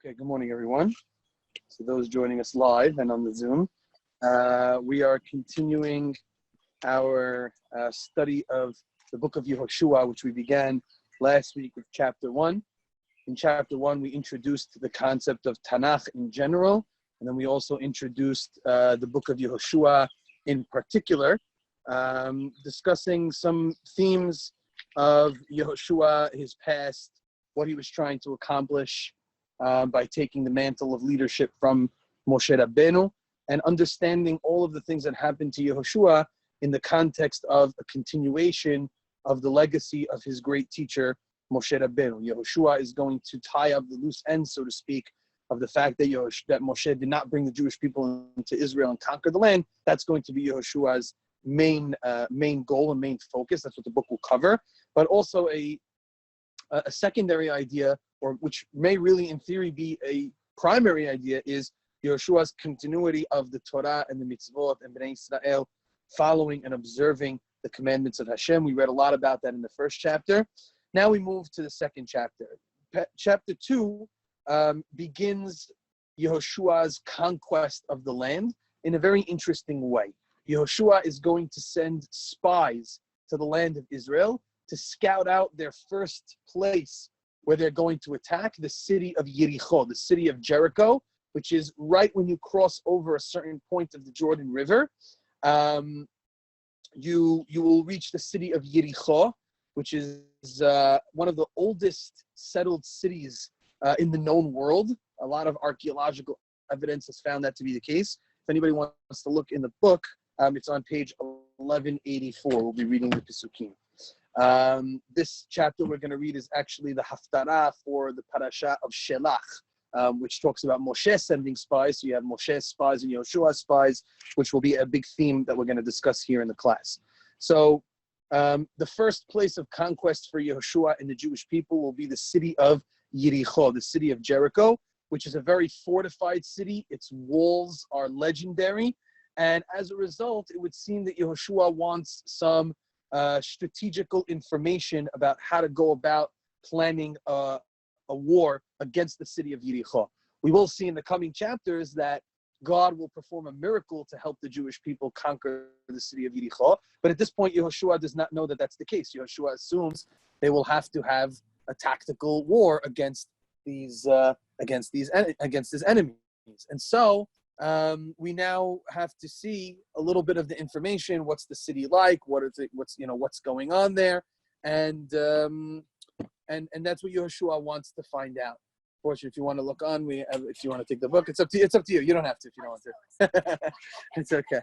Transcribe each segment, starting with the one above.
Okay, good morning, everyone. So those joining us live and on the Zoom, we are continuing our study of the book of Yehoshua, which we began last week with chapter 1. In chapter 1, we introduced the concept of Tanakh in general, and then we also introduced the book of Yehoshua in particular, discussing some themes of Yehoshua, his past, what he was trying to accomplish by taking the mantle of leadership from Moshe Rabbeinu, and understanding all of the things that happened to Yehoshua in the context of a continuation of the legacy of his great teacher, Moshe Rabbeinu. Yehoshua is going to tie up the loose ends, so to speak, of the fact that Moshe did not bring the Jewish people into Israel and conquer the land. That's going to be Yehoshua's main goal and main focus. That's what the book will cover. But also a secondary idea, or which may really in theory be a primary idea, is Yehoshua's continuity of the Torah and the mitzvot and Bnei Israel following and observing the commandments of Hashem. We read a lot about that in the first chapter. Now we move to the second chapter. Chapter 2 begins Yehoshua's conquest of the land in a very interesting way. Yehoshua is going to send spies to the land of Israel to scout out their first place where they're going to attack, the city of Yericho, the city of Jericho, which is right when you cross over a certain point of the Jordan River. You will reach the city of Yericho, which is one of the oldest settled cities in the known world. A lot of archaeological evidence has found that to be the case. If anybody wants to look in the book, it's on page 1184. We'll be reading the Pesukim. This chapter we're going to read is actually the Haftarah for the parasha of Shelach, which talks about Moshe sending spies. So you have Moshe's spies and Yehoshua's spies, which will be a big theme that we're going to discuss here in the class. So the first place of conquest for Yehoshua and the Jewish people will be the city of Yericho, the city of Jericho, which is a very fortified city. Its walls are legendary. And as a result, it would seem that Yehoshua wants some strategical information about how to go about planning a war against the city of Yericho. We will see in the coming chapters that God will perform a miracle to help the Jewish people conquer the city of Yericho. But at this point, Yehoshua does not know that that's the case. Yehoshua assumes they will have to have a tactical war against his enemies. And so we now have to see a little bit of the information. What's the city like? What is it? What's going on there? And that's what Yehoshua wants to find out. Fortunately, if you want to look on, if you want to take the book, it's up to you. It's up to you. You don't have to if you don't want to. It's okay.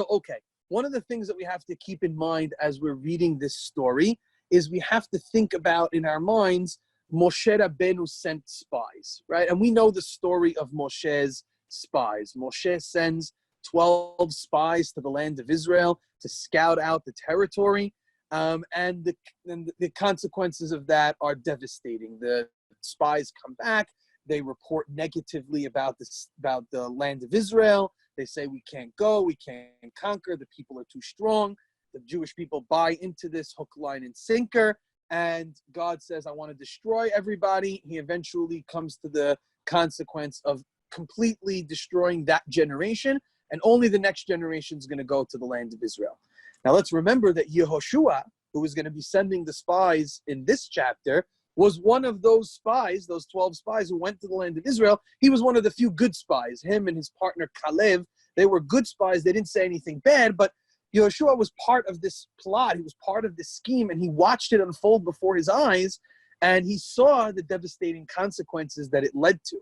Okay. One of the things that we have to keep in mind as we're reading this story is we have to think about in our minds Moshe Rabbeinu sent spies, right? And we know the story of Moshe's spies. Moshe sends 12 spies to the land of Israel to scout out the territory, and the consequences of that are devastating. The spies come back, they report negatively about the land of Israel. They say, we can't go, we can't conquer, the people are too strong. The Jewish people buy into this hook, line, and sinker. And God says, I want to destroy everybody. He eventually comes to the consequence of completely destroying that generation, and only the next generation is going to go to the land of Israel. Now let's remember that Yehoshua, who is going to be sending the spies in this chapter, was one of those spies, those 12 spies who went to the land of Israel. He was one of the few good spies. Him and his partner Kalev, they were good spies. They didn't say anything bad, but Yehoshua was part of this plot. He was part of this scheme, and he watched it unfold before his eyes, and he saw the devastating consequences that it led to.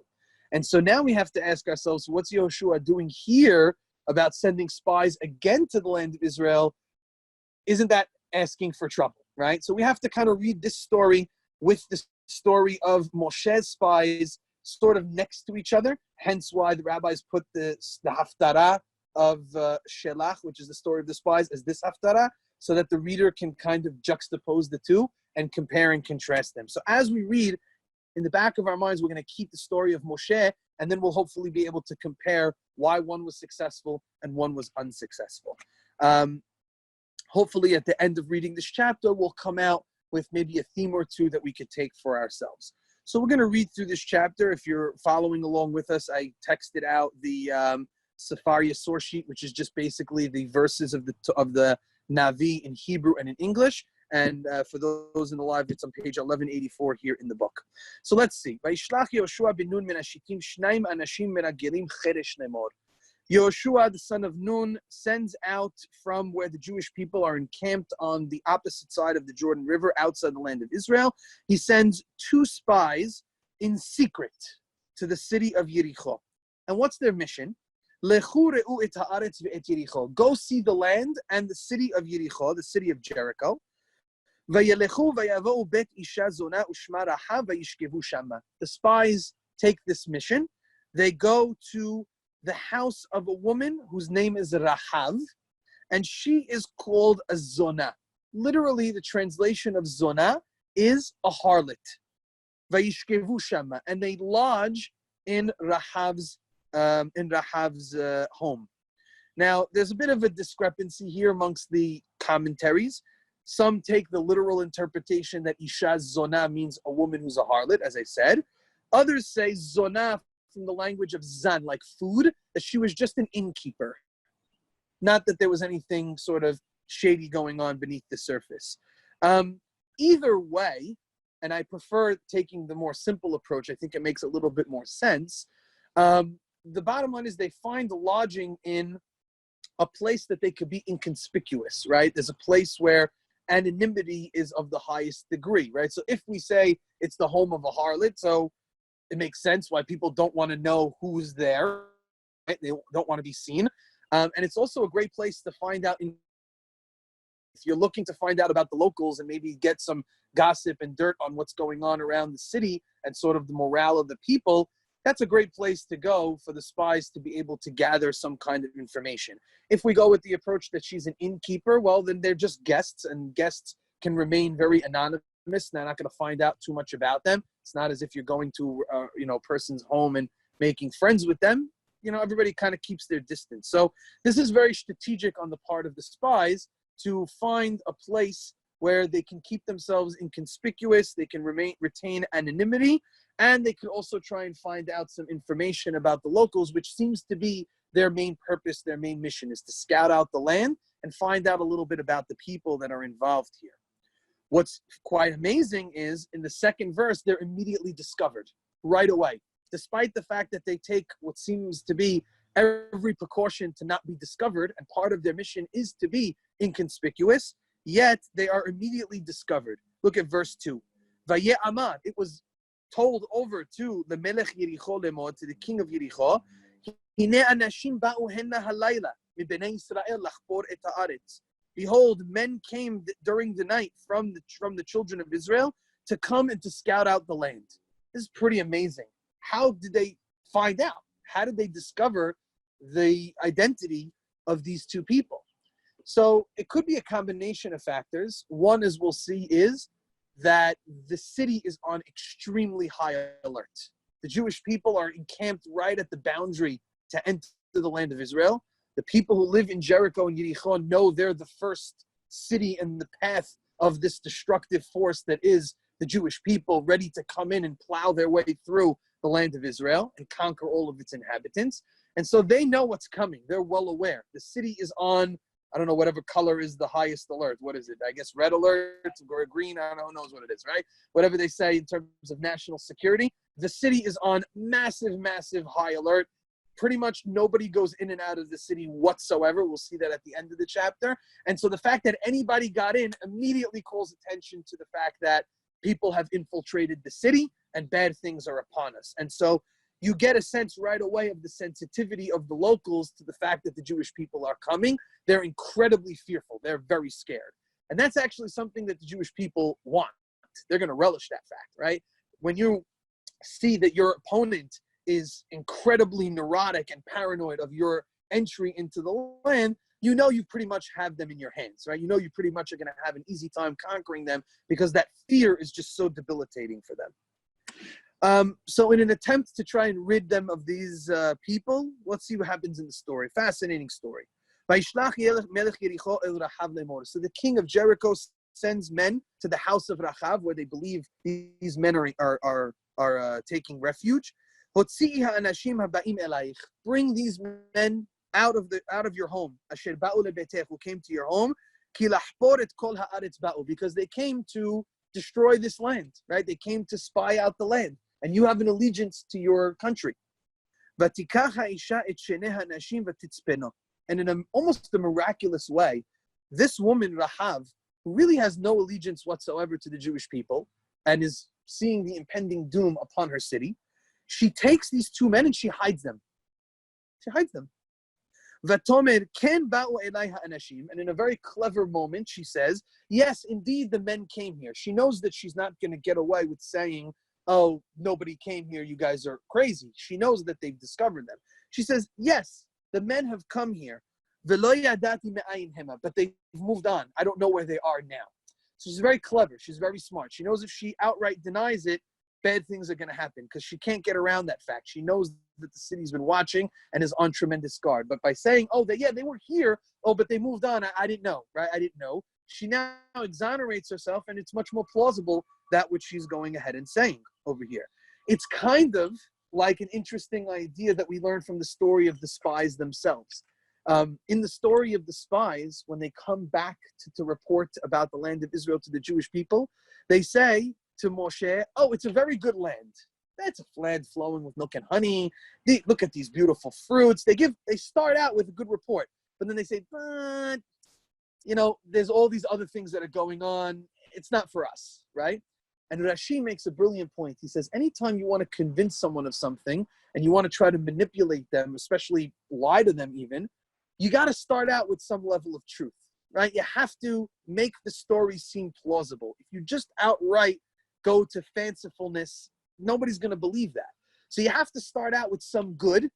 And so now we have to ask ourselves, what's Yehoshua doing here about sending spies again to the land of Israel? Isn't that asking for trouble, right? So we have to kind of read this story with the story of Moshe's spies sort of next to each other, hence why the rabbis put the Haftarah of Shelach, which is the story of the spies, as this Haftarah, so that the reader can kind of juxtapose the two and compare and contrast them. So as we read, in the back of our minds, we're going to keep the story of Moshe, and then we'll hopefully be able to compare why one was successful and one was unsuccessful. Hopefully at the end of reading this chapter, we'll come out with maybe a theme or two that we could take for ourselves. So we're going to read through this chapter. If you're following along with us, I texted out the Sefaria source sheet, which is just basically the verses of the Navi in Hebrew and in English. And for those in the live, it's on page 1184 here in the book. So let's see. Vayishlach Yehoshua ben Nun min hashitim shnaim anashim min hagerim cheresh lemor. Yehoshua, the son of Nun, sends out from where the Jewish people are encamped on the opposite side of the Jordan River, outside the land of Israel. He sends 2 spies in secret to the city of Yericho. And what's their mission? Lechu re'u et haaretz ve'et Yericho. Go see the land and the city of Yericho, the city of Jericho. Vayelechu vayavou bet isha zona ushma Rahav vayishkevu shama. The spies take this mission. They go to the house of a woman whose name is Rahav, and she is called a zona. Literally, the translation of zona is a harlot. Vayishkevu shama, and they lodge in Rahav's home. Now, there's a bit of a discrepancy here amongst the commentaries. Some take the literal interpretation that Isha Zona means a woman who's a harlot, as I said. Others say Zona from the language of Zan, like food, that she was just an innkeeper. Not that there was anything sort of shady going on beneath the surface. Either way, and I prefer taking the more simple approach, I think it makes a little bit more sense. The bottom line is they find lodging in a place that they could be inconspicuous, right? There's a place where anonymity is of the highest degree, right? So if we say it's the home of a harlot, so it makes sense why people don't want to know who's there, right? They don't want to be seen. And it's also a great place to find out, if you're looking to find out about the locals and maybe get some gossip and dirt on what's going on around the city and sort of the morale of the people, that's a great place to go for the spies to be able to gather some kind of information. If we go with the approach that she's an innkeeper, well, then they're just guests, and guests can remain very anonymous. They're not going to find out too much about them. It's not as if you're going to, a person's home and making friends with them. Everybody kind of keeps their distance. So this is very strategic on the part of the spies to find a place where they can keep themselves inconspicuous, they can retain anonymity, and they could also try and find out some information about the locals, which seems to be their main purpose, their main mission, is to scout out the land and find out a little bit about the people that are involved here. What's quite amazing is, in the second verse, they're immediately discovered right away. Despite the fact that they take what seems to be every precaution to not be discovered, and part of their mission is to be inconspicuous, yet they are immediately discovered. Look at verse 2. Vayeh Amad, it was told over to the Melech Yericho Lemor, to the king of Yericho, Hine anashim ba'u henna halayla mibnei Yisrael lachpor et haaretz. Behold, men came during the night from the children of Israel to come and to scout out the land. This is pretty amazing. How did they find out? How did they discover the identity of these 2 people? So it could be a combination of factors. One, as we'll see, is that the city is on extremely high alert. The Jewish people are encamped right at the boundary to enter the land of Israel. The people who live in Jericho and Yericho know they're the first city in the path of this destructive force that is the Jewish people, ready to come in and plow their way through the land of Israel and conquer all of its inhabitants. And so they know what's coming. They're well aware. The city is on, I don't know, whatever color is the highest alert. What is it? I guess red alert or green. I don't know who knows what it is, right? Whatever they say in terms of national security. The city is on massive, massive high alert. Pretty much nobody goes in and out of the city whatsoever. We'll see that at the end of the chapter. And so the fact that anybody got in immediately calls attention to the fact that people have infiltrated the city and bad things are upon us. And so you get a sense right away of the sensitivity of the locals to the fact that the Jewish people are coming. They're incredibly fearful. They're very scared. And that's actually something that the Jewish people want. They're going to relish that fact, right? When you see that your opponent is incredibly neurotic and paranoid of your entry into the land, you know you pretty much have them in your hands, right? You know you pretty much are going to have an easy time conquering them because that fear is just so debilitating for them. So in an attempt to try and rid them of these people, let's see what happens in the story. Fascinating story. So the king of Jericho sends men to the house of Rahav, where they believe these men are taking refuge. Bring these men out of your home. Who came to your home. Because they came to destroy this land, right? They came to spy out the land, and you have an allegiance to your country. And in almost a miraculous way, this woman, Rahav, who really has no allegiance whatsoever to the Jewish people and is seeing the impending doom upon her city, she takes these two men and she hides them. She hides them. And in a very clever moment, she says, yes, indeed, the men came here. She knows that she's not going to get away with saying, oh, nobody came here, you guys are crazy. She knows that they've discovered them. She says, yes, the men have come here, but they've moved on. I don't know where they are now. So she's very clever. She's very smart. She knows if she outright denies it, bad things are going to happen because she can't get around that fact. She knows that the city's been watching and is on tremendous guard. But by saying, oh, they were here, oh, but they moved on, I didn't know, right? I didn't know. She now exonerates herself, and it's much more plausible that which she's going ahead and saying over here. It's kind of like an interesting idea that we learn from the story of the spies themselves. In the story of the spies, when they come back to report about the land of Israel to the Jewish people, they say to Moshe, oh, it's a very good land. That's a land flowing with milk and honey. Look at these beautiful fruits. They start out with a good report, but then they say, but, there's all these other things that are going on. It's not for us, right? And Rashi makes a brilliant point. He says, anytime you want to convince someone of something and you want to try to manipulate them, especially lie to them even, you got to start out with some level of truth, right? You have to make the story seem plausible. If you just outright go to fancifulness, nobody's going to believe that. So you have to start out with some good,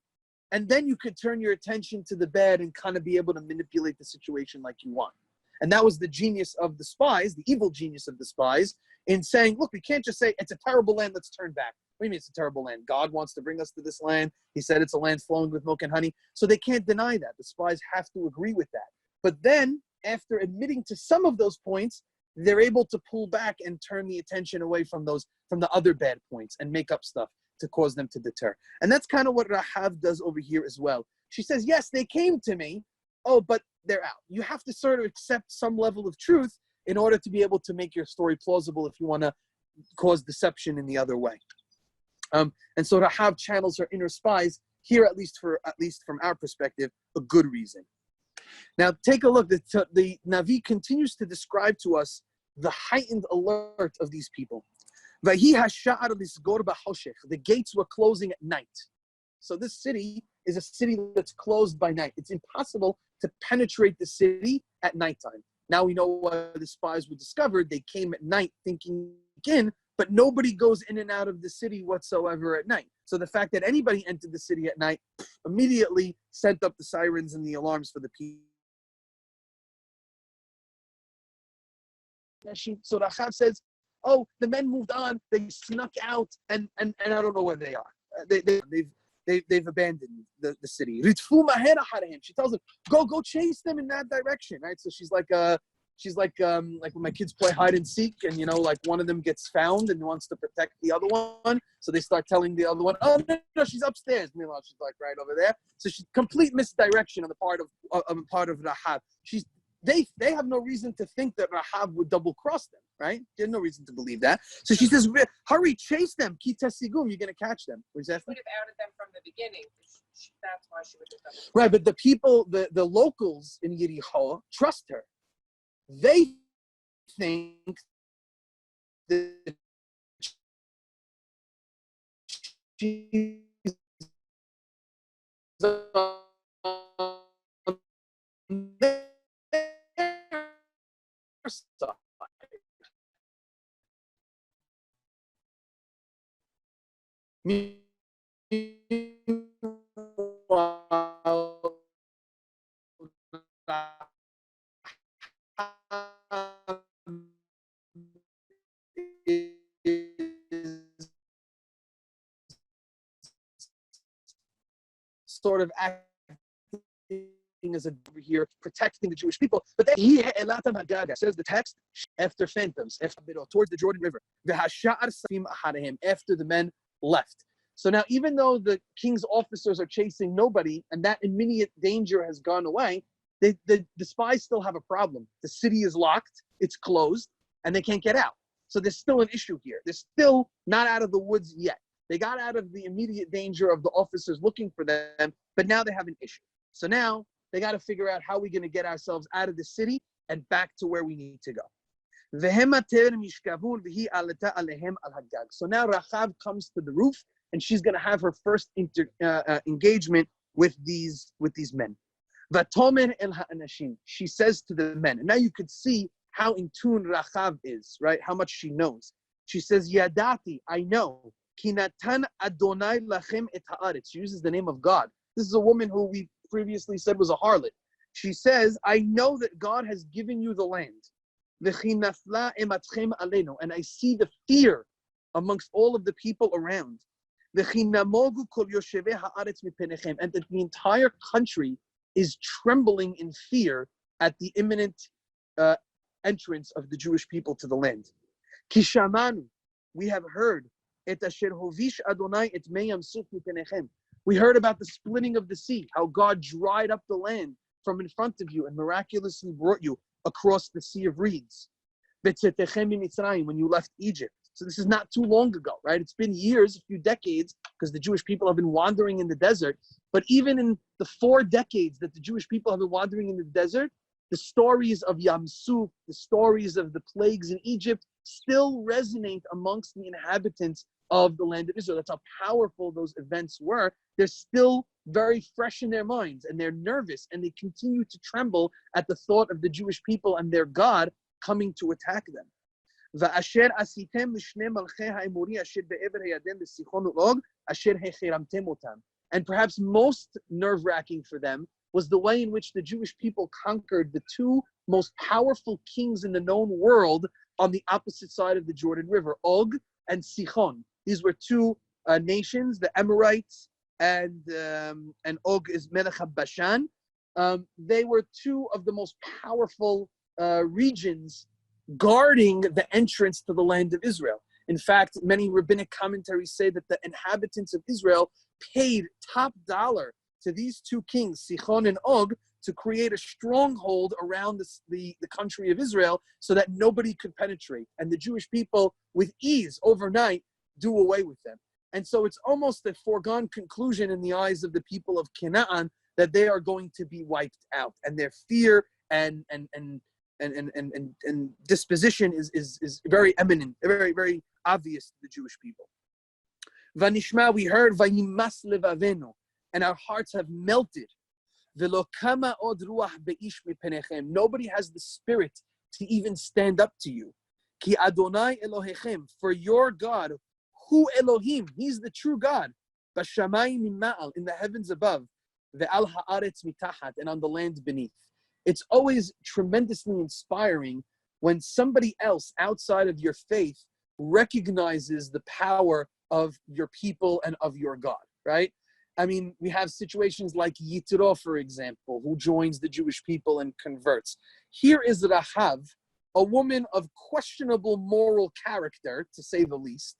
and then you could turn your attention to the bad and kind of be able to manipulate the situation like you want. And that was the genius of the spies, the evil genius of the spies, in saying, look, we can't just say it's a terrible land, let's turn back. What do you mean it's a terrible land? God wants to bring us to this land. He said it's a land flowing with milk and honey. So they can't deny that. The spies have to agree with that. But then, after admitting to some of those points, they're able to pull back and turn the attention away from the other bad points and make up stuff to cause them to deter. And that's kind of what Rahav does over here as well. She says, yes, they came to me. Oh, but they're out. You have to sort of accept some level of truth in order to be able to make your story plausible if you want to cause deception in the other way. And so Rahav channels her inner spies here, at least from our perspective, a good reason. Now, take a look. The Navi continues to describe to us the heightened alert of these people. The gates were closing at night. So this city is a city that's closed by night. It's impossible to penetrate the city at nighttime. Now we know why the spies were discovered. They came at night thinking in, but nobody goes in and out of the city whatsoever at night. So the fact that anybody entered the city at night immediately sent up the sirens and the alarms for the people. So Rachav says, oh, the men moved on, they snuck out, and I don't know where they are. They've abandoned the city. She tells them, go chase them in that direction, right? So she's like when my kids play hide and seek, and like one of them gets found and wants to protect the other one, so they start telling the other one, oh no, she's upstairs. Meanwhile, she's like right over there. So she's complete misdirection on the part of Rahav. They have no reason to think that Rahav would double cross them, right? There's no reason to believe that. So she says, hurry, chase them. Kita sigum, you're going to catch them. What is that? She would have outed them from the beginning. That's why she would have done it. Right, but the people, the locals in Yericho trust her. They think that she's side. Meanwhile, is sort of acting as a over here protecting the Jewish people. But then he says the text after phantoms, towards the Jordan River, after the men left. So now, even though the king's officers are chasing nobody, and that immediate danger has gone away, the spies still have a problem. The city is locked, it's closed, and they can't get out. So there's still an issue here. They're still not out of the woods yet. They got out of the immediate danger of the officers looking for them, but now they have an issue. So now they got to figure out how we're going to get ourselves out of the city and back to where we need to go. So now Rachav comes to the roof, and she's going to have her first engagement with these men. She says to the men, and now you could see how in tune Rachav is, right? How much she knows. She says, Yadati, I know. Kinatan Adonai lachem et haaretz. She uses the name of God. This is a woman who we previously said was a harlot. She says, I know that God has given you the land. And I see the fear amongst all of the people around. And that the entire country is trembling in fear at the imminent entrance of the Jewish people to the land. Kishamanu, we have heard. We heard about the splitting of the sea, how God dried up the land from in front of you and miraculously brought you across the Sea of Reeds. When you left Egypt. So this is not too long ago, right? It's been years, a few decades, because the Jewish people have been wandering in the desert. But even in the 4 decades that the Jewish people have been wandering in the desert, the stories of Yam Suf, the stories of the plagues in Egypt, still resonate amongst the inhabitants of the land of Israel. That's how powerful those events were. They're still very fresh in their minds, and they're nervous, and they continue to tremble at the thought of the Jewish people and their God coming to attack them. And perhaps most nerve-wracking for them was the way in which the Jewish people conquered the 2 most powerful kings in the known world on the opposite side of the Jordan River, Og and Sichon. These were 2 nations, the Amorites, and Og is Melech Bashan. They were 2 of the most powerful regions guarding the entrance to the land of Israel. In fact, many rabbinic commentaries say that the inhabitants of Israel paid top dollar to these 2 kings, Sichon and Og, to create a stronghold around the country of Israel so that nobody could penetrate. And the Jewish people, with ease, overnight, do away with them. And so it's almost a foregone conclusion in the eyes of the people of Canaan that they are going to be wiped out. And their fear and disposition is very eminent, very, very obvious to the Jewish people. Vanishma, we heard, Vayimas levavenu, and our hearts have melted. Nobody has the spirit to even stand up to you. Ki Adonai Elohechem, for your God, Hu Elohim, He's the true God. Bashamayim mima'al, in the heavens above, ve'al haaretz mitachat, and on the land beneath. It's always tremendously inspiring when somebody else outside of your faith recognizes the power of your people and of your God, right? I mean, we have situations like Yitro, for example, who joins the Jewish people and converts. Here is Rahav, a woman of questionable moral character, to say the least,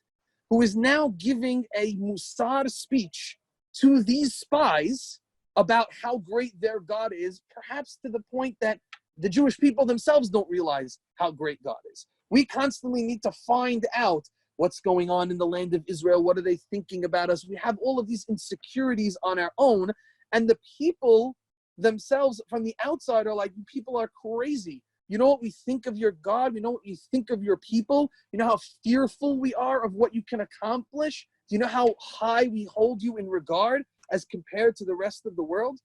who is now giving a Musar speech to these spies about how great their God is, perhaps to the point that the Jewish people themselves don't realize how great God is. We constantly need to find out what's going on in the land of Israel. What are they thinking about us? We have all of these insecurities on our own, and the people themselves from the outside are like, you people are crazy. You know what we think of your God? You know what you think of your people? You know how fearful we are of what you can accomplish? Do you know how high we hold you in regard as compared to the rest of the world?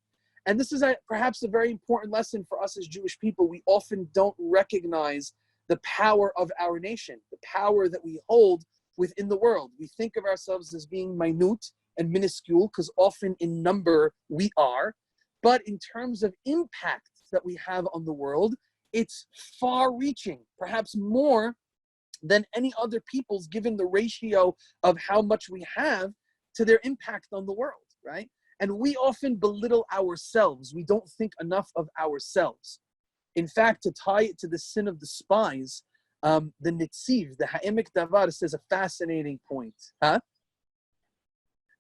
And this is perhaps a very important lesson for us as Jewish people. We often don't recognize the power of our nation, the power that we hold within the world. We think of ourselves as being minute and minuscule because often in number we are. But in terms of impact that we have on the world, it's far-reaching, perhaps more than any other people's, given the ratio of how much we have to their impact on the world, right? And we often belittle ourselves. We don't think enough of ourselves. In fact, to tie it to the sin of the spies, the Nitziv, the Ha'emek Davar, says a fascinating point. Huh?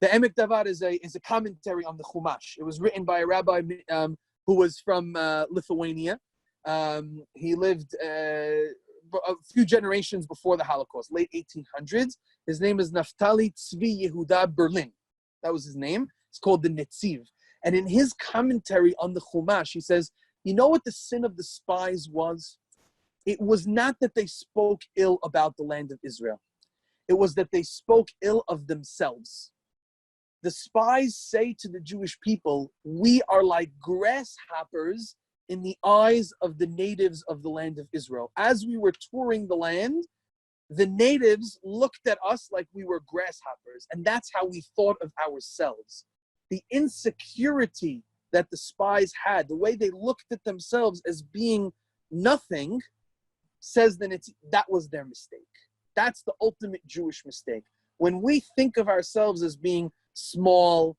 The Emek Davar is a commentary on the Chumash. It was written by a rabbi who was from Lithuania. He lived a few generations before the Holocaust, late 1800s. His name is Naftali Tzvi Yehuda Berlin. That was his name. It's called the Nitziv. And in his commentary on the Chumash, he says, you know what the sin of the spies was? It was not that they spoke ill about the land of Israel. It was that they spoke ill of themselves. The spies say to the Jewish people, we are like grasshoppers in the eyes of the natives of the land of Israel. As we were touring the land, the natives looked at us like we were grasshoppers, and that's how we thought of ourselves. The insecurity that the spies had, the way they looked at themselves as being nothing, says that was their mistake. That's the ultimate Jewish mistake. When we think of ourselves as being small,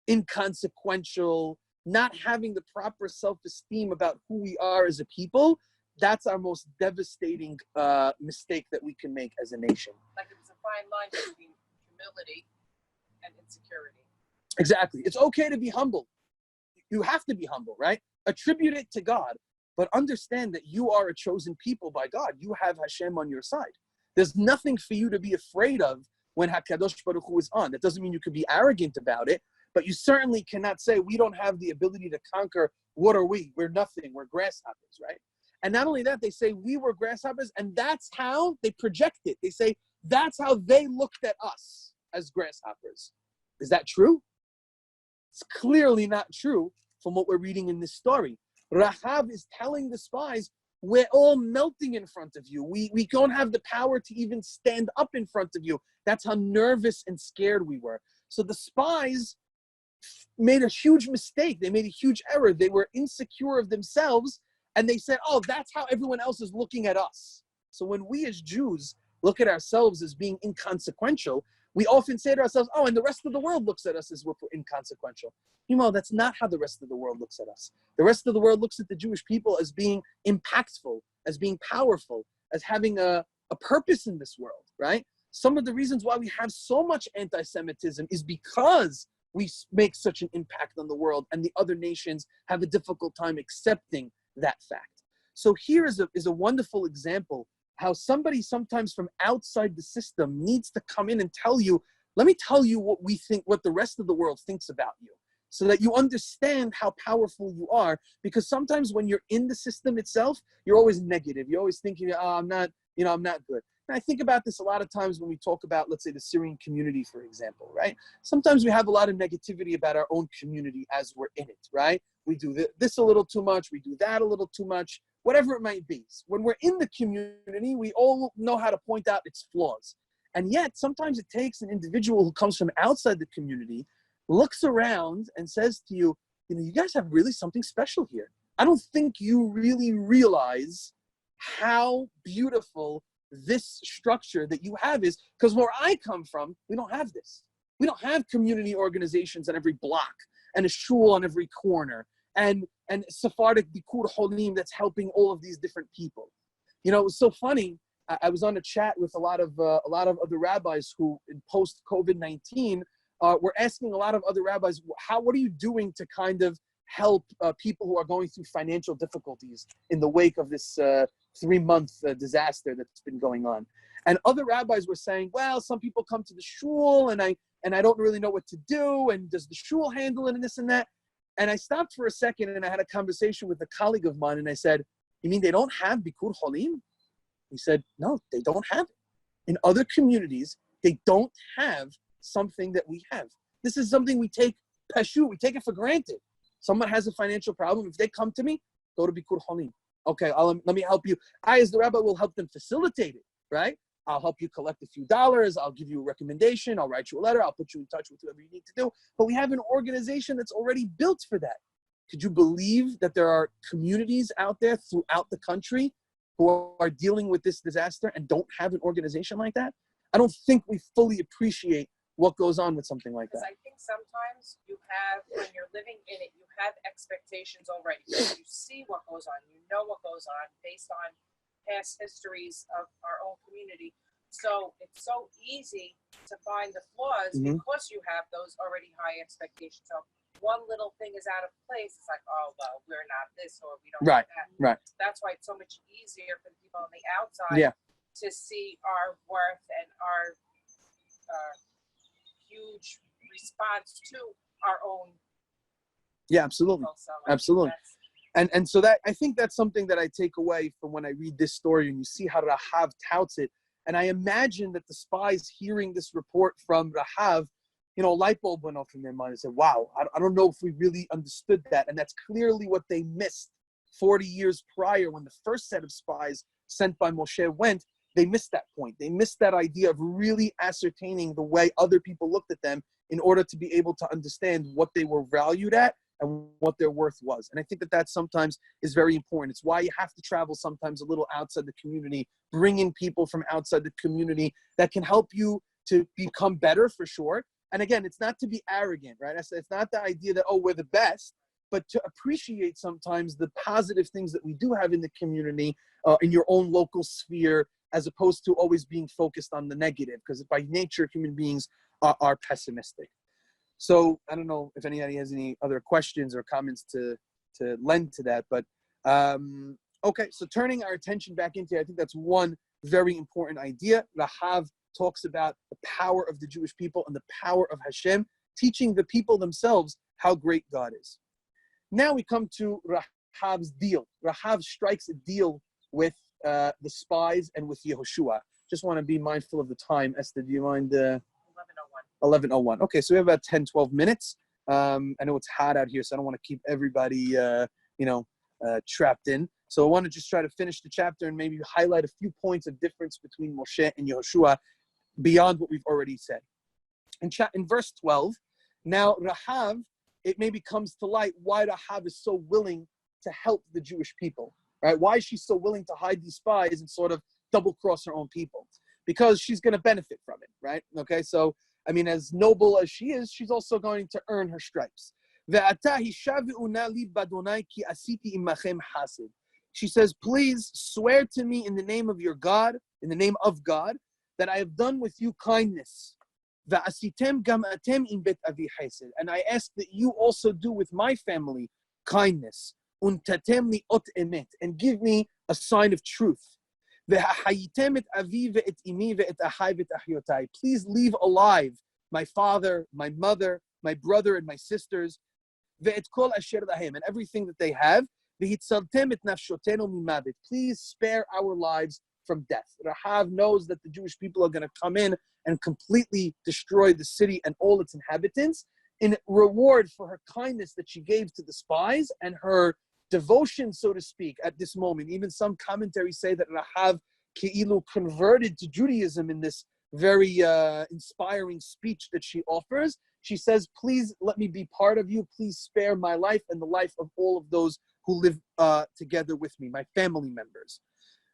inconsequential, not having the proper self-esteem about who we are as a people, that's our most devastating mistake that we can make as a nation. Like it's a fine line between humility and insecurity. Exactly. It's okay to be humble. You have to be humble, right? Attribute it to God, but understand that you are a chosen people by God. You have Hashem on your side. There's nothing for you to be afraid of when HaKadosh Baruch Hu is on. That doesn't mean you could be arrogant about it, but you certainly cannot say we don't have the ability to conquer. What are we? We're nothing. We're grasshoppers, right? And not only that, they say we were grasshoppers, and that's how they project it. They say that's how they looked at us as grasshoppers. Is that true? It's clearly not true from what we're reading in this story. Rahav is telling the spies, we're all melting in front of you. We don't have the power to even stand up in front of you. That's how nervous and scared we were. So the spies made a huge mistake. They made a huge error. They were insecure of themselves, and they said, oh, that's how everyone else is looking at us. So when we as Jews look at ourselves as being inconsequential, we often say to ourselves, oh, and the rest of the world looks at us as we're inconsequential. You know, that's not how the rest of the world looks at us. The rest of the world looks at the Jewish people as being impactful, as being powerful, as having a purpose in this world, right? Some of the reasons why we have so much anti-Semitism is because we make such an impact on the world, and the other nations have a difficult time accepting that fact. So here is a wonderful example how somebody sometimes from outside the system needs to come in and tell you, let me tell you what we think, what the rest of the world thinks about you, so that you understand how powerful you are. Because sometimes when you're in the system itself, you're always negative. You're always thinking, oh, I'm not good. And I think about this a lot of times when we talk about, let's say, the Syrian community, for example, right? Sometimes we have a lot of negativity about our own community as we're in it, right? We do this a little too much. We do that a little too much, whatever it might be. When we're in the community, we all know how to point out its flaws. And yet, sometimes it takes an individual who comes from outside the community, looks around and says to you, you know, you guys have really something special here. I don't think you really realize how beautiful this structure that you have is, because where I come from, we don't have this. We don't have community organizations on every block and a shul on every corner and Sephardic Bikur Holim that's helping all of these different people. You know, it was so funny. I was on a chat with a lot of other rabbis who, in post COVID-19, were asking a lot of other rabbis, what are you doing to kind of help people who are going through financial difficulties in the wake of this 3-month disaster that's been going on? And other rabbis were saying, well, some people come to the shul and I don't really know what to do, and does the shul handle it and this and that? And I stopped for a second and I had a conversation with a colleague of mine, and I said, you mean they don't have Bikur Holim? He said, no, they don't have it. In other communities, they don't have something that we have. This is something we take pashu, we take it for granted. Someone has a financial problem. If they come to me, go to Bikur Holim. Okay, let me help you. I, as the rabbi, will help them facilitate it, right? I'll help you collect a few dollars. I'll give you a recommendation. I'll write you a letter. I'll put you in touch with whoever you need to do. But we have an organization that's already built for that. Could you believe that there are communities out there throughout the country who are dealing with this disaster and don't have an organization like that? I don't think we fully appreciate what goes on with something like Because that. I think sometimes you have, when you're living in it, you have expectations already. You see what goes on. You know what goes on based on past histories of our own community. So it's so easy to find the flaws because you have those already high expectations. So one little thing is out of place. It's like, oh, well, we're not this or we don't Right, have that. right. That's why it's so much easier for the people on the outside Yeah. to see our worth and our huge response to our own. Yeah, absolutely. So Absolutely. And so that, I think that's something that I take away from when I read this story and you see how Rahav touts it. And I imagine that the spies hearing this report from Rahav, a light bulb went off in their mind and said, wow, I don't know if we really understood that. And that's clearly what they missed 40 years prior when the first set of spies sent by Moshe went. They missed that point. They missed that idea of really ascertaining the way other people looked at them in order to be able to understand what they were valued at and what their worth was. And I think that sometimes is very important. It's why you have to travel sometimes a little outside the community, bring in people from outside the community that can help you to become better for sure. And again, it's not to be arrogant, right? It's not the idea that, oh, we're the best, but to appreciate sometimes the positive things that we do have in the community, in your own local sphere, as opposed to always being focused on the negative, because by nature, human beings are pessimistic. So I don't know if anybody has any other questions or comments to lend to that, but okay, so turning our attention back into, I think that's one very important idea. Rahav talks about the power of the Jewish people and the power of Hashem, teaching the people themselves how great God is. Now we come to Rahav's deal. Rahav strikes a deal with the spies and with Yehoshua. Just want to be mindful of the time. Esther, do you mind? 11:01. Okay, so we have about 10, 12 minutes. I know it's hot out here, so I don't want to keep everybody, trapped in. So I want to just try to finish the chapter and maybe highlight a few points of difference between Moshe and Yehoshua beyond what we've already said. In verse 12, now Rahav, it maybe comes to light why Rahav is so willing to help the Jewish people, right? Why is she so willing to hide these spies and sort of double-cross her own people? Because she's going to benefit from it, right? Okay, so, I mean, as noble as she is, she's also going to earn her stripes. She says, please swear to me in the name of your God, in the name of God, that I have done with you kindness. And I ask that you also do with my family kindness. And give me a sign of truth. Please leave alive my father, my mother, my brother, and my sisters, and everything that they have. Please spare our lives from death. Rahav knows that the Jewish people are going to come in and completely destroy the city and all its inhabitants in reward for her kindness that she gave to the spies and her devotion, so to speak, at this moment. Even some commentaries say that Rahav Ke'ilu converted to Judaism in this very inspiring speech that she offers. She says, please let me be part of you. Please spare my life and the life of all of those who live together with me, my family members.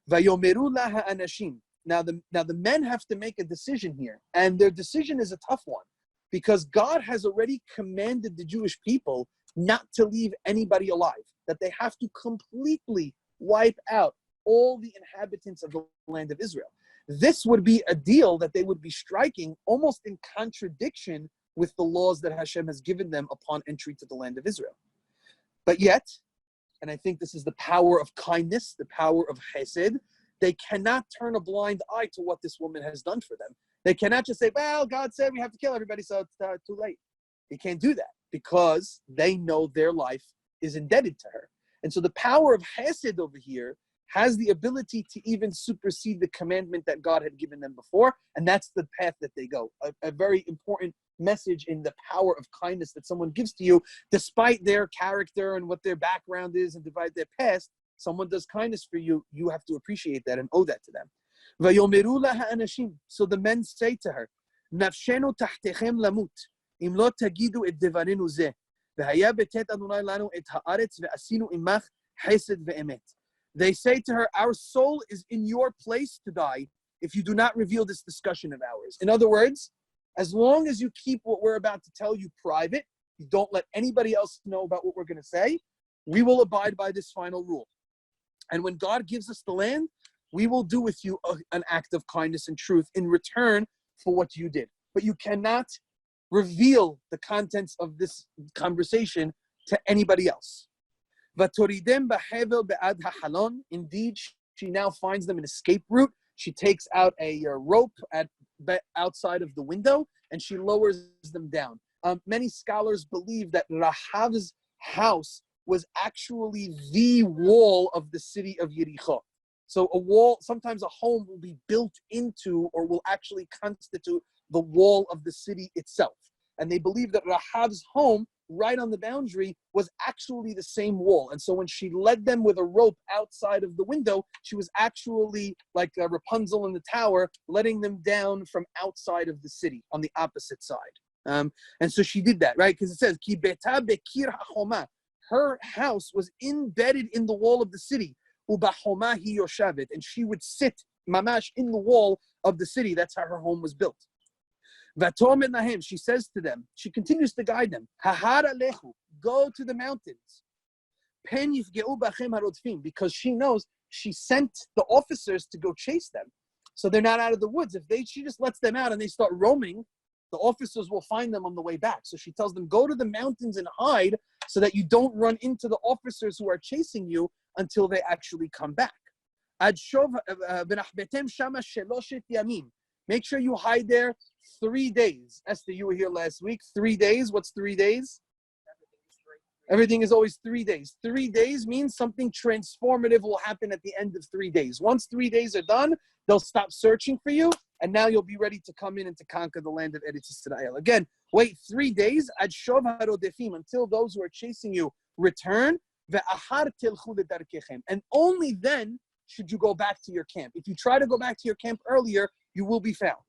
Vayomeru laha anashim. Now the men have to make a decision here, and their decision is a tough one, because God has already commanded the Jewish people not to leave anybody alive, that they have to completely wipe out all the inhabitants of the land of Israel. This would be a deal that they would be striking almost in contradiction with the laws that Hashem has given them upon entry to the land of Israel. But yet, and I think this is the power of kindness, the power of chesed, they cannot turn a blind eye to what this woman has done for them. They cannot just say, well, God said we have to kill everybody, so it's too late. They can't do that because they know their life is indebted to her. And so the power of chesed over here has the ability to even supersede the commandment that God had given them before, and that's the path that they go. A very important message in the power of kindness that someone gives to you, despite their character and what their background is and despite their past. Someone does kindness for you, you have to appreciate that and owe that to them. So the men say to her, Nafshenu tahtechem lamut, im lo tagidu et devarenu zeh, v'haya betet Adonai lanu et haaretz ve'asinu imach chesed ve'emet. They say to her, our soul is in your place to die if you do not reveal this discussion of ours. In other words, As long as you keep what we're about to tell you private, you don't let anybody else know about what we're going to say, we will abide by this final rule. And when God gives us the land, we will do with you an act of kindness and truth in return for what you did. But you cannot reveal the contents of this conversation to anybody else. Indeed, she now finds them an escape route. She takes out a rope outside of the window and she lowers them down. Many scholars believe that Rahav's house was actually the wall of the city of Yericho. So a wall, sometimes a home will be built into or will actually constitute the wall of the city itself. And they believe that Rahav's home, right on the boundary, was actually the same wall. And so when she led them with a rope outside of the window, she was actually like Rapunzel in the tower, letting them down from outside of the city on the opposite side. And so she did that, right? Because it says, Ki beta bekir hachoma. Her house was embedded in the wall of the city. Ubahoma hi yoshavet. And she would sit, mamash, in the wall of the city. That's how her home was built. She says to them, she continues to guide them, go to the mountains. Because she knows she sent the officers to go chase them. So they're not out of the woods. She just lets them out and they start roaming, the officers will find them on the way back. So she tells them, go to the mountains and hide so that you don't run into the officers who are chasing you until they actually come back. Make sure you hide there 3 days. Esther, you were here last week. 3 days. What's 3 days? Everything is always 3 days. 3 days means something transformative will happen at the end of 3 days. Once 3 days are done, they'll stop searching for you, and now you'll be ready to come in and to conquer the land of Eretz Yisrael. Again, wait 3 days until those who are chasing you return. And only then should you go back to your camp. If you try to go back to your camp earlier, you will be found.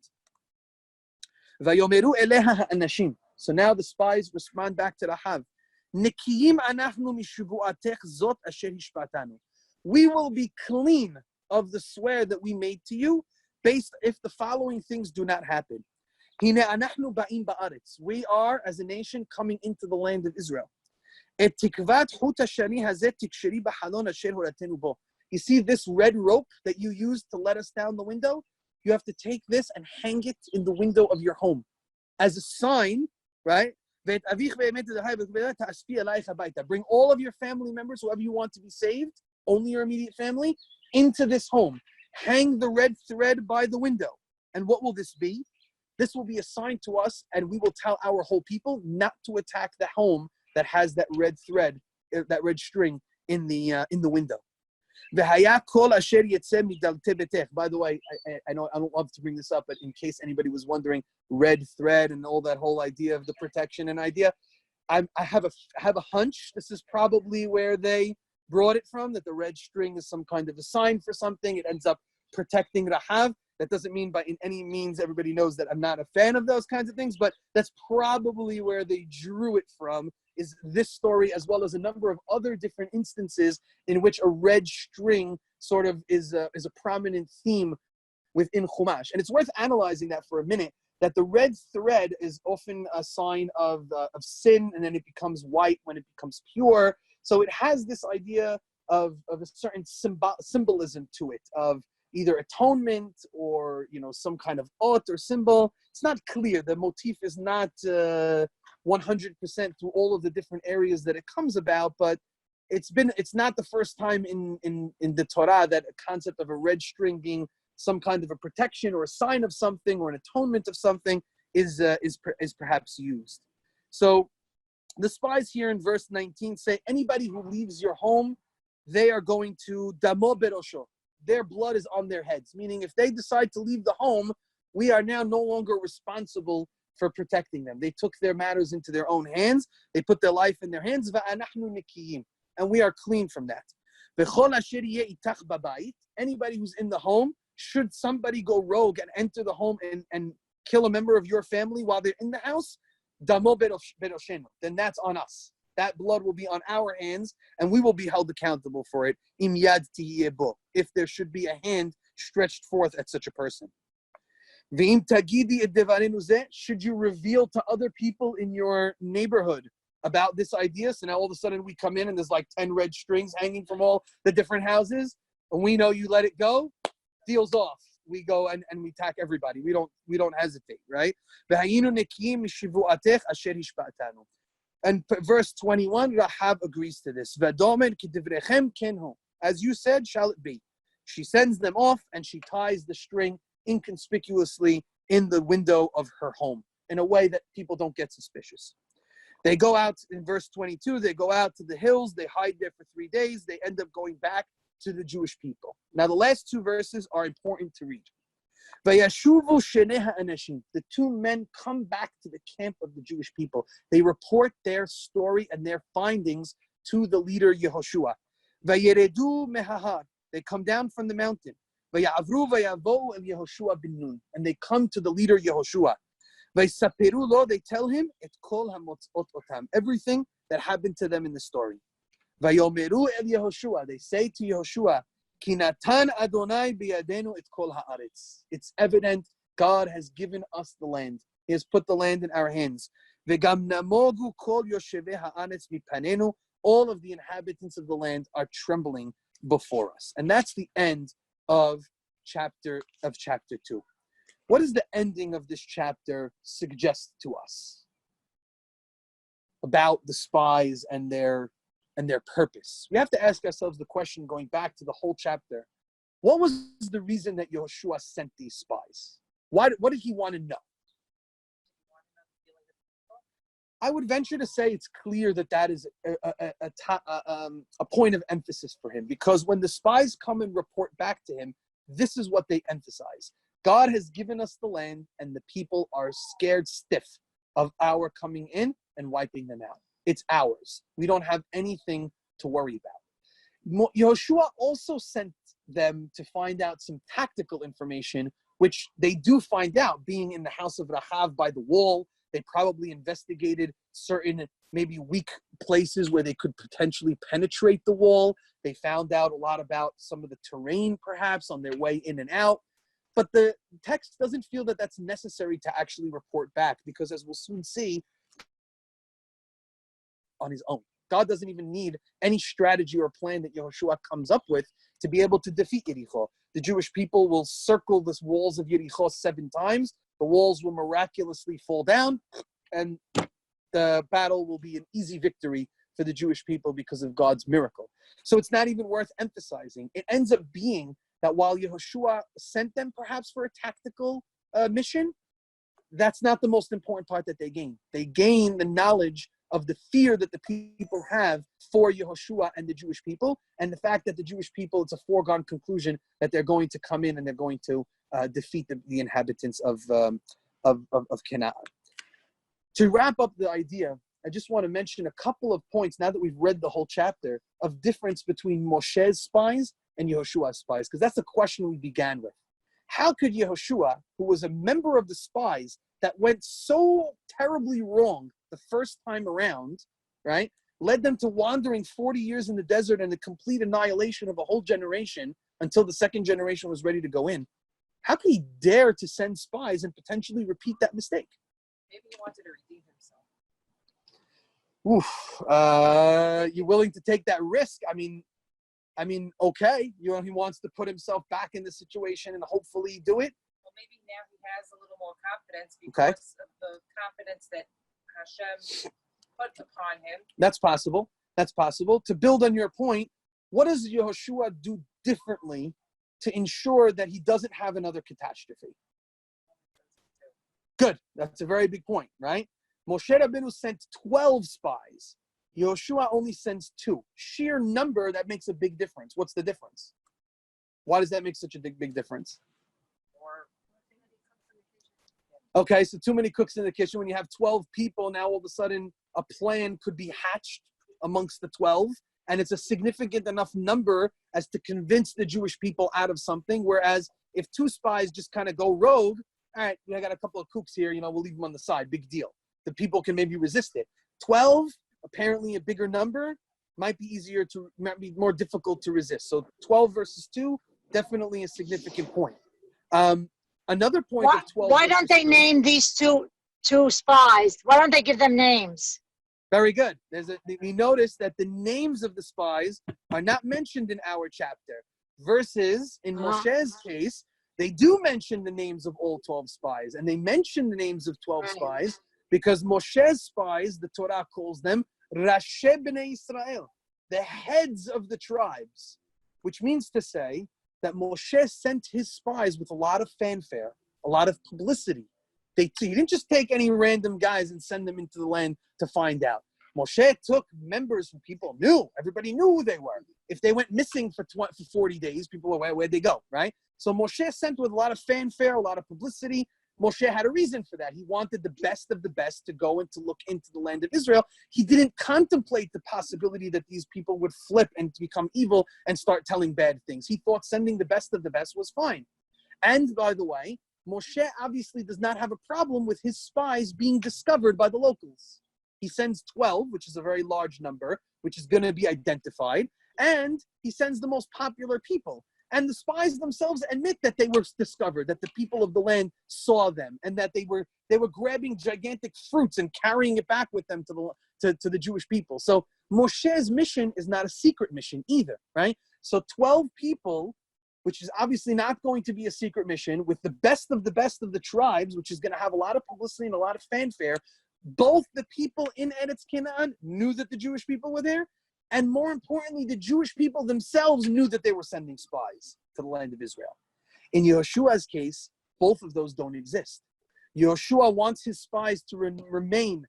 So now the spies respond back to Rahav. We will be clean of the swear that we made to you, based if the following things do not happen. We are, as a nation, coming into the land of Israel. You see this red rope that you used to let us down the window? You have to take this and hang it in the window of your home as a sign, right? Bring all of your family members, whoever you want to be saved, only your immediate family, into this home. Hang the red thread by the window. And what will this be? This will be a sign to us, and we will tell our whole people not to attack the home that has that red thread, that red string in the window. By the way, I know I don't love to bring this up, but in case anybody was wondering, red thread and all that whole idea of the protection and idea, I have a hunch this is probably where they brought it from, that the red string is some kind of a sign for something. It ends up protecting Rahav. That doesn't mean by in any means everybody knows that I'm not a fan of those kinds of things, but that's probably where they drew it from, is this story, as well as a number of other different instances in which a red string sort of is a prominent theme within Chumash. And it's worth analyzing that for a minute, that the red thread is often a sign of sin, and then it becomes white when it becomes pure. So it has this idea of a certain symbolism to it, of either atonement or, some kind of ot or symbol. It's not clear. The motif is not 100% through all of the different areas that it comes about, but it's not the first time in the Torah that a concept of a red string being some kind of a protection or a sign of something or an atonement of something is perhaps used. So the spies here in verse 19 say, anybody who leaves your home, they are going to damo berosho. Their blood is on their heads, meaning if they decide to leave the home, we are now no longer responsible for protecting them. They took their matters into their own hands. They put their life in their hands, and we are clean from that. Anybody who's in the home, should somebody go rogue and enter the home and kill a member of your family while they're in the house, then that's on us. That blood will be on our hands, and we will be held accountable for it. If there should be a hand stretched forth at such a person. V'im tagidi et devarenu zeh, should you reveal to other people in your neighborhood about this idea? So now all of a sudden we come in and there's like 10 red strings hanging from all the different houses, and we know you let it go, deal's off. We go and we attack everybody. We don't hesitate, right? And verse 21, Rahab agrees to this. As you said, shall it be. She sends them off and she ties the string inconspicuously in the window of her home in a way that people don't get suspicious. They go out in verse 22, they go out to the hills, they hide there for 3 days, they end up going back to the Jewish people. Now the last two verses are important to read. The two men come back to the camp of the Jewish people. They report their story and their findings to the leader Yehoshua. They come down from the mountain. And they come to the leader Yehoshua. They tell him everything that happened to them in the story. They say to Yehoshua, it's evident God has given us the land. He has put the land in our hands. All of the inhabitants of the land are trembling before us. And that's the end of chapter 2. What does the ending of this chapter suggest to us about the spies and their purpose? We have to ask ourselves the question, going back to the whole chapter, what was the reason that Yehoshua sent these spies? What did he want to know? I would venture to say it's clear that is a point of emphasis for him, because when the spies come and report back to him, this is what they emphasize. God has given us the land, and the people are scared stiff of our coming in and wiping them out. It's ours. We don't have anything to worry about. Yehoshua also sent them to find out some tactical information, which they do find out. Being in the house of Rahab by the wall, they probably investigated certain maybe weak places where they could potentially penetrate the wall. They found out a lot about some of the terrain, perhaps, on their way in and out. But the text doesn't feel that that's necessary to actually report back, because as we'll soon see, on his own. God doesn't even need any strategy or plan that Yehoshua comes up with to be able to defeat Yericho. The Jewish people will circle the walls of Yericho 7 times. The walls will miraculously fall down, and the battle will be an easy victory for the Jewish people because of God's miracle. So it's not even worth emphasizing. It ends up being that while Yehoshua sent them perhaps for a tactical mission, that's not the most important part that they gain. They gain the knowledge of the fear that the people have for Yehoshua and the Jewish people, and the fact that the Jewish people, it's a foregone conclusion that they're going to come in and they're going to defeat the inhabitants of Canaan. To wrap up the idea, I just want to mention a couple of points, now that we've read the whole chapter, of difference between Moshe's spies and Yehoshua's spies, because that's the question we began with. How could Yehoshua, who was a member of the spies that went so terribly wrong the first time around, right, led them to wandering 40 years in the desert and the complete annihilation of a whole generation until the second generation was ready to go in, how could he dare to send spies and potentially repeat that mistake? Maybe he wanted to redeem himself. You're willing to take that risk? I mean, okay, he wants to put himself back in the situation and hopefully do it. Well, maybe now he has a little more confidence because of the confidence that Hashem put upon him. That's possible. To build on your point, what does Yehoshua do differently to ensure that he doesn't have another catastrophe? Good. That's a very big point, right? Moshe Rabbeinu sent 12 spies. Yehoshua only sends 2. Sheer number, that makes a big difference. What's the difference? Why does that make such a big difference? Okay, so too many cooks in the kitchen. When you have 12 people, now all of a sudden a plan could be hatched amongst the 12, and it's a significant enough number as to convince the Jewish people out of something. Whereas if 2 spies just kind of go rogue, all right, I got a couple of cooks here, we'll leave them on the side, big deal. The people can maybe resist it. 12, apparently a bigger number, might be more difficult to resist. So 12 versus 2, definitely a significant point. Another point of 12. Why don't they name these two spies? Why don't they give them names? Very good. We notice that the names of the spies are not mentioned in our chapter. Versus in Moshe's case, they do mention the names of all 12 spies. And they mention the names of 12 spies because Moshe's spies, the Torah calls them Rashe B'nai Israel, the heads of the tribes, which means to say that Moshe sent his spies with a lot of fanfare, a lot of publicity. He didn't just take any random guys and send them into the land to find out. Moshe took members who people knew. Everybody knew who they were. If they went missing for 40 days, people were, where'd they go, right? So Moshe sent with a lot of fanfare, a lot of publicity. Moshe had a reason for that. He wanted the best of the best to go and to look into the land of Israel. He didn't contemplate the possibility that these people would flip and become evil and start telling bad things. He thought sending the best of the best was fine. And by the way, Moshe obviously does not have a problem with his spies being discovered by the locals. He sends 12, which is a very large number, which is going to be identified, and he sends the most popular people. And the spies themselves admit that they were discovered, that the people of the land saw them, and that they were grabbing gigantic fruits and carrying it back with them to the Jewish people. So Moshe's mission is not a secret mission either, right? So 12 people, which is obviously not going to be a secret mission, with the best of the tribes, which is going to have a lot of publicity and a lot of fanfare. Both the people in Eretz Canaan knew that the Jewish people were there, and more importantly, the Jewish people themselves knew that they were sending spies to the land of Israel. In Yehoshua's case, both of those don't exist. Yehoshua wants his spies to remain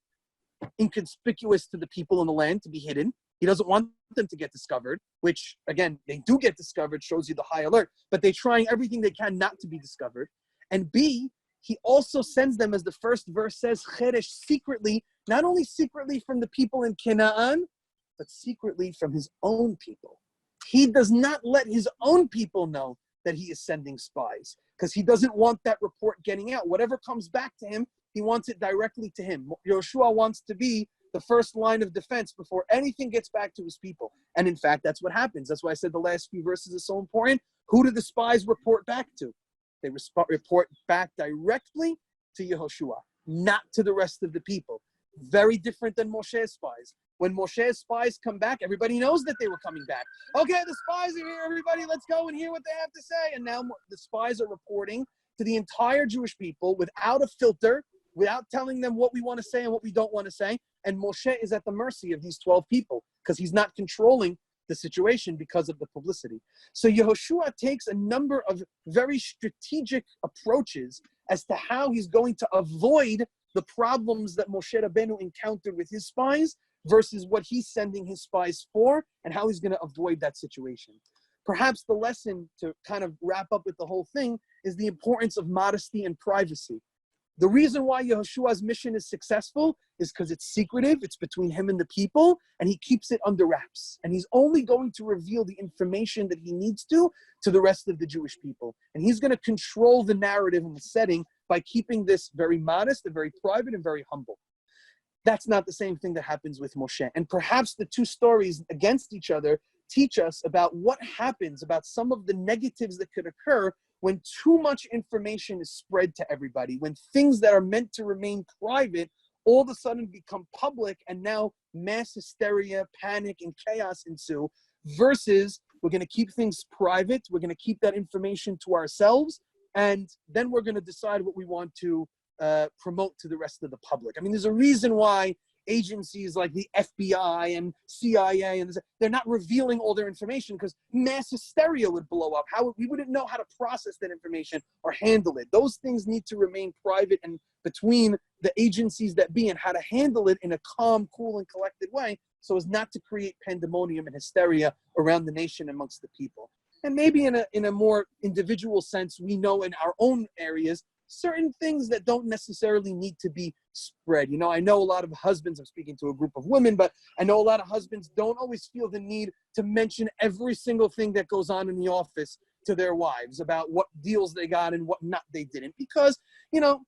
inconspicuous to the people in the land, to be hidden. He doesn't want them to get discovered, which, again, they do get discovered, shows you the high alert, but they're trying everything they can not to be discovered. And B, he also sends them, as the first verse says, cheresh, secretly, not only secretly from the people in Canaan, but secretly from his own people. He does not let his own people know that he is sending spies, because he doesn't want that report getting out. Whatever comes back to him, he wants it directly to him. Yehoshua wants to be the first line of defense before anything gets back to his people. And in fact, that's what happens. That's why I said the last few verses are so important. Who do the spies report back to? They report back directly to Yehoshua, not to the rest of the people. Very different than Moshe's spies. When Moshe's spies come back, everybody knows that they were coming back. Okay, the spies are here, everybody, let's go and hear what they have to say. And now the spies are reporting to the entire Jewish people without a filter, without telling them what we want to say and what we don't want to say. And Moshe is at the mercy of these 12 people because he's not controlling the situation because of the publicity. So Yehoshua takes a number of very strategic approaches as to how he's going to avoid the problems that Moshe Rabbeinu encountered with his spies versus what he's sending his spies for and how he's going to avoid that situation. Perhaps the lesson to kind of wrap up with the whole thing is the importance of modesty and privacy. The reason why Yehoshua's mission is successful is because it's secretive, it's between him and the people, and he keeps it under wraps. And he's only going to reveal the information that he needs to the rest of the Jewish people. And he's going to control the narrative and the setting by keeping this very modest and very private and very humble. That's not the same thing that happens with Moshe. And perhaps the two stories against each other teach us about what happens, about some of the negatives that could occur when too much information is spread to everybody, when things that are meant to remain private all of a sudden become public, and now mass hysteria, panic, and chaos ensue, versus we're going to keep things private, we're going to keep that information to ourselves, and then we're going to decide what we want to promote to the rest of the public. I mean, there's a reason why agencies like the FBI and CIA, and they're not revealing all their information, because mass hysteria would blow up. We wouldn't know how to process that information or handle it. Those things need to remain private and between the agencies that be, and how to handle it in a calm, cool, and collected way so as not to create pandemonium and hysteria around the nation amongst the people. And maybe in a more individual sense, we know in our own areas certain things that don't necessarily need to be spread. You know, I know a lot of husbands, I'm speaking to a group of women, but I know a lot of husbands don't always feel the need to mention every single thing that goes on in the office to their wives about what deals they got and what not they didn't. Because, you know,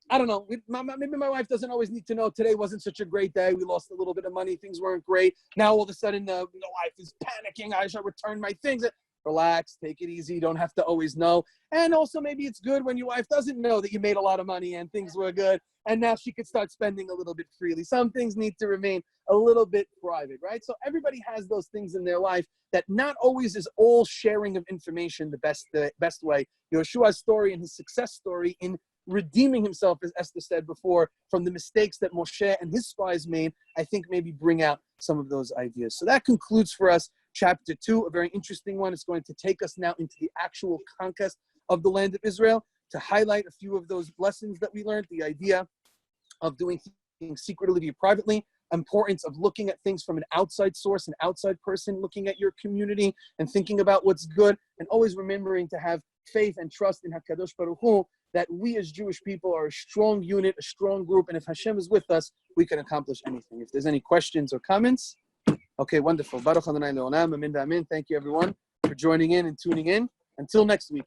I don't know, maybe my wife doesn't always need to know today wasn't such a great day. We lost a little bit of money. Things weren't great. Now all of a sudden the wife is panicking. I shall return my things. relax, take it easy. You don't have to always know. And also maybe it's good when your wife doesn't know that you made a lot of money and things were good. And now she could start spending a little bit freely. Some things need to remain a little bit private, right? So everybody has those things in their life that not always is all sharing of information the best way. Yehoshua's story and his success story in redeeming himself, as Esther said before, from the mistakes that Moshe and his spies made, I think maybe bring out some of those ideas. So that concludes for us chapter 2, a very interesting one. It's going to take us now into the actual conquest of the land of Israel to highlight a few of those lessons that we learned, the idea of doing things secretly or privately, importance of looking at things from an outside source, an outside person, looking at your community and thinking about what's good, and always remembering to have faith and trust in HaKadosh Baruch Hu, that we as Jewish people are a strong unit, a strong group, and if Hashem is with us, we can accomplish anything. If there's any questions or comments, okay, wonderful. Baruch Adonai Le'olam, amin v'amin. Thank you, everyone, for joining in and tuning in. Until next week.